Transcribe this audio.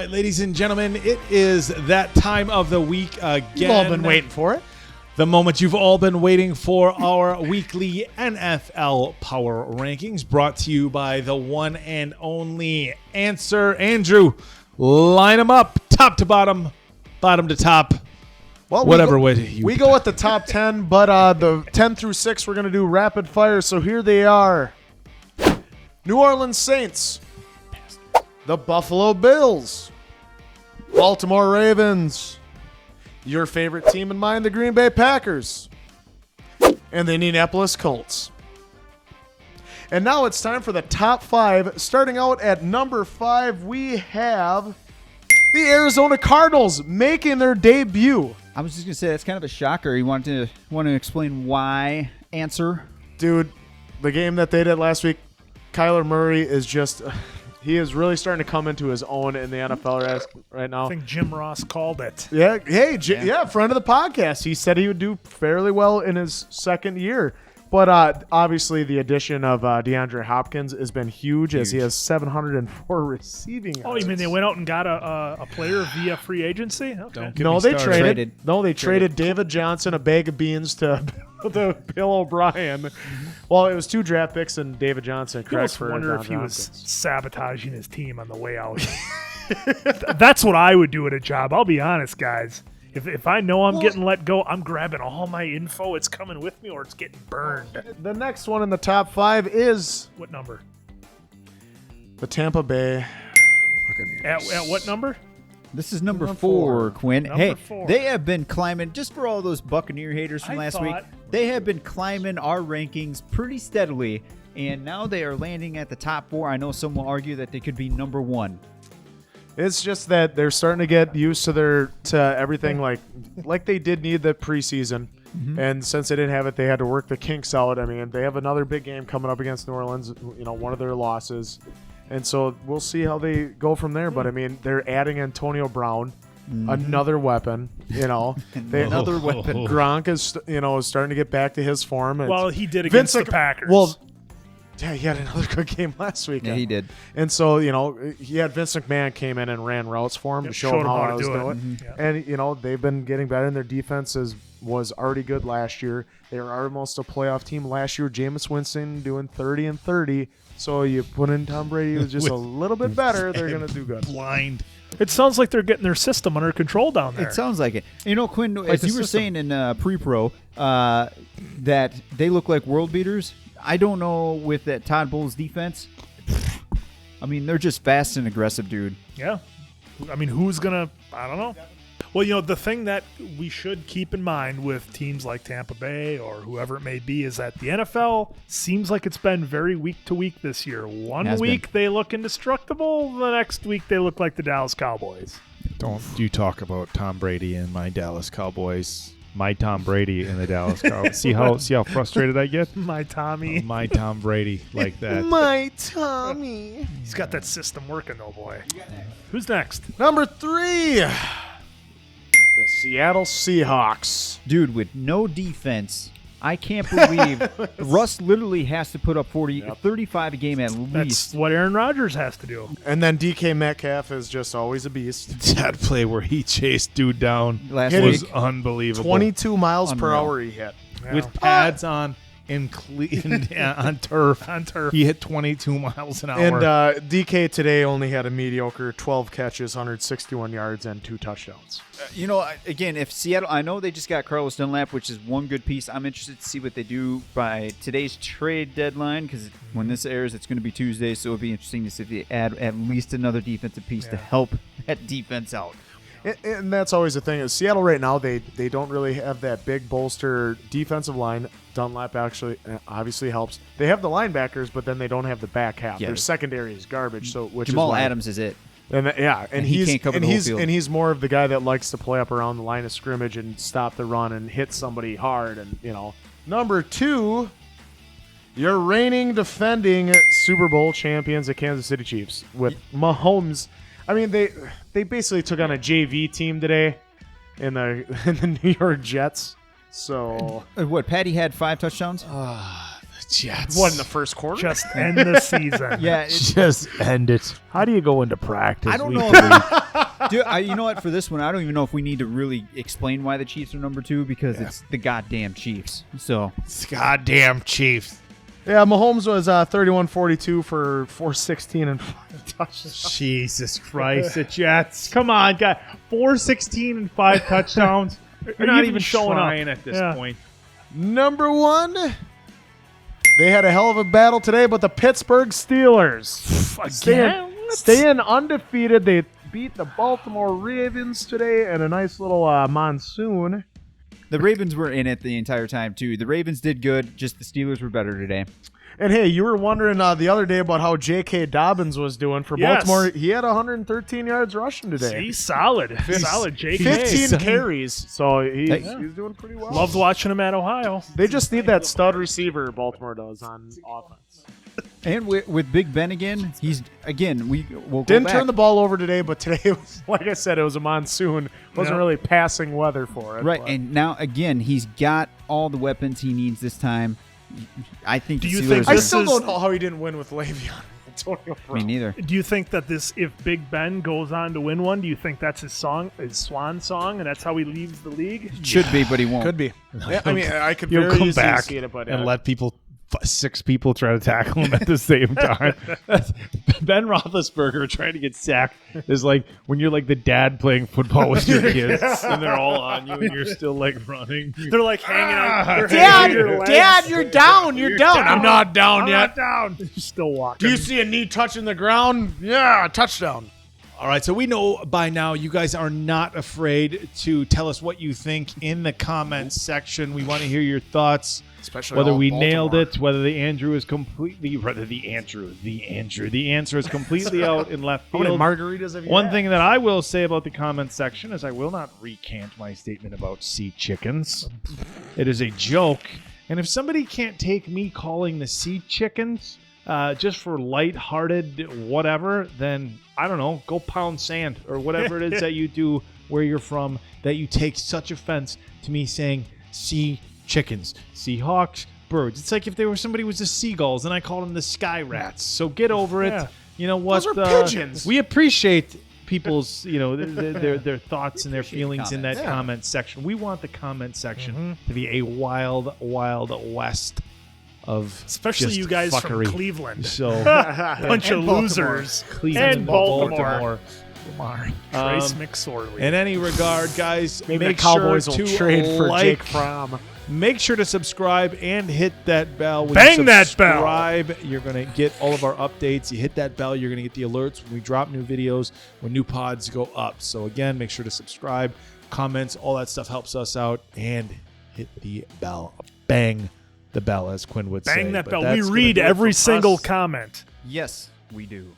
right, ladies and gentlemen, it is that time of the week again. You've all been waiting for it. The moment you've all been waiting for, our weekly NFL Power Rankings, brought to you by the one and only Answer. Andrew, line them up, top to bottom, bottom to top, whatever way you We go with the top 10, but the 10 through 6, we're going to do rapid fire. So here they are. New Orleans Saints, the Buffalo Bills, Baltimore Ravens, your favorite team in mine, the Green Bay Packers, and the Indianapolis Colts. And now it's time for the top 5. Starting out at number 5, we have the Arizona Cardinals making their debut. I was just going to say, that's kind of a shocker. You want to explain why? Answer? Dude, the game that they did last week, Kyler Murray is just... He is really starting to come into his own in the NFL right now. I think Jim Ross called it. Yeah, hey, friend of the podcast. He said he would do fairly well in his second year. But obviously the addition of DeAndre Hopkins has been huge as he has 704 receiving yards. Oh, you mean they went out and got a player via free agency? Okay. They traded David Johnson, a bag of beans, to Bill O'Brien. Well, it was 2 draft picks and David Johnson. I almost wonder if he was sabotaging his team on the way out. That's what I would do at a job. I'll be honest, guys. If I know I'm getting let go, I'm grabbing all my info. It's coming with me or it's getting burned. The next one in the top 5 is... What number? The Tampa Bay Buccaneers. At what number? This is number 4, Quinn. Number 4. They have been climbing, just for all those Buccaneer haters from last week, they have been climbing our rankings pretty steadily, and now they are landing at the top 4. I know some will argue that they could be number 1. It's just that they're starting to get used to everything like they did need the preseason. Mm-hmm. And since they didn't have it, they had to work the kinks out. I mean, they have another big game coming up against New Orleans, one of their losses. And so we'll see how they go from there. But, I mean, they're adding Antonio Brown, another weapon, Another weapon. Gronk is, starting to get back to his form. Well, he did against the Packers. Well, yeah, he had another good game last weekend. Yeah, he did. And so, he had Vince McMahon came in and ran routes for him to show him how to do it. Mm-hmm. And, they've been getting better, and their defense was already good last year. They were almost a playoff team last year. Jameis Winston doing 30-30. So you put in Tom Brady who's just a little bit better, they're going to do good. blind. It sounds like they're getting their system under control down there. It sounds like it. Quinn, as you were saying in pre-pro, that they look like world beaters. I don't know with that Todd Bowles defense. I mean, they're just fast and aggressive, dude. Yeah. I mean, who's going to – I don't know. Well, the thing that we should keep in mind with teams like Tampa Bay or whoever it may be is that the NFL seems like it's been very week to week this year. One week they look indestructible. The next week they look like the Dallas Cowboys. Don't you talk about Tom Brady and my Dallas Cowboys. My Tom Brady and the Dallas Cowboys. See how frustrated I get? My Tommy. My Tom Brady like that. My Tommy. He's got that system working, though, boy. Who's next? Number 3. The Seattle Seahawks. Dude, with no defense, I can't believe Russ literally has to put up 35 a game at least. That's what Aaron Rodgers has to do. And then DK Metcalf is just always a beast. That play where he chased dude down last was week. Unbelievable. 22 miles per hour he hit. Yeah. With pads on on turf. On turf. He hit 22 miles an hour. And DK today only had a mediocre 12 catches, 161 yards, and 2 touchdowns. Again, if Seattle, I know they just got Carlos Dunlap, which is one good piece. I'm interested to see what they do by today's trade deadline because when this airs, it's going to be Tuesday, so it'll be interesting to see if they add at least another defensive piece to help that defense out. And that's always the thing. Is Seattle right now, they don't really have that big bolster defensive line. Dunlap actually obviously helps. They have the linebackers, but then they don't have the back half. Yeah. Their secondary is garbage. So Jamal Adams is it. And he can't cover the whole field. And he's more of the guy that likes to play up around the line of scrimmage and stop the run and hit somebody hard. And number 2, your reigning defending Super Bowl champions, the Kansas City Chiefs, with Mahomes. I mean, they basically took on a JV team today in the New York Jets. So what? Patty had 5 touchdowns. The Jets. What in the first quarter? Just end the season. Yeah, just end it. How do you go into practice? I don't know. Dude, you know what? For this one, I don't even know if we need to really explain why the Chiefs are number 2 because it's the goddamn Chiefs. So Goddamn Chiefs. Yeah, Mahomes was 31-42 for 416 and 5 touchdowns. Jesus Christ, the Jets. Come on, guy. 416 and 5 touchdowns. You're not even showing up at this point. Number 1. They had a hell of a battle today, but the Pittsburgh Steelers staying undefeated. They beat the Baltimore Ravens today in a nice little monsoon. the Ravens were in it the entire time, too. The Ravens did good, just the Steelers were better today. And, hey, you were wondering the other day about how J.K. Dobbins was doing for Baltimore. He had 113 yards rushing today. He's solid. Solid, J.K. 15 carries. So he's doing pretty well. Loved watching him at Ohio. They just need that stud receiver Baltimore does on offense. And with Big Ben again, we'll Didn't go back. turn the ball over today, but today, was, like I said, it was a monsoon. Wasn't really passing weather for it. Right, but. and now, again, he's got all the weapons he needs this time. I think Do the you Steelers think I are- still don't know how he didn't win with Le'Veon. Antonio Me Brown. neither. Do you think that if Big Ben goes on to win one, do you think that's his swan song, and that's how he leaves the league? Should be, but he won't. Could be. Yeah, I mean, I could He'll very come easily back see it, but and let six people try to tackle him at the same time. Ben Roethlisberger trying to get sacked is like when you're like the dad playing football with your kids and they're all on you and you're still like running. They're like hanging out. They're hanging on your legs. you're down. You're down. I'm not down I'm yet. not down. Still walking. Do you see a knee touching the ground? Yeah, touchdown. All right, so we know by now you guys are not afraid to tell us what you think in the comments section. We want to hear your thoughts. Especially Whether all we Baltimore. nailed it, whether the answer is completely out in left How many field. margaritas have you One had? thing that I will say about the comments section is I will not recant my statement about sea chickens. It is a joke. And if somebody can't take me calling the sea chickens just for lighthearted whatever, then I don't know, go pound sand or whatever it is that you do where you're from that you take such offense to me saying sea chickens, Seahawks, birds. It's like if there was somebody who was the seagulls and I called them the sky rats. So get over it. Yeah. You know what? Those are pigeons. We appreciate people's, their thoughts and their feelings in that comments. comment section. We want the comment section to be a wild, wild west of Especially just you guys fuckery. from Cleveland. So Bunch of Baltimore. losers. Cleveland And Baltimore. Baltimore. Trace McSorley. In any regard, guys, Maybe make the Cowboys sure will to trade for like, Jake Fromm. Make sure to subscribe and hit that bell. When Bang you that bell. subscribe, you're going to get all of our updates. You hit that bell, you're going to get the alerts when we drop new videos, when new pods go up. So again, make sure to subscribe, comments, all that stuff helps us out, and hit the bell. Bang the bell, as Quinn would say. Bang that But bell. that's We gonna read do it every from single us. comment. Yes, we do.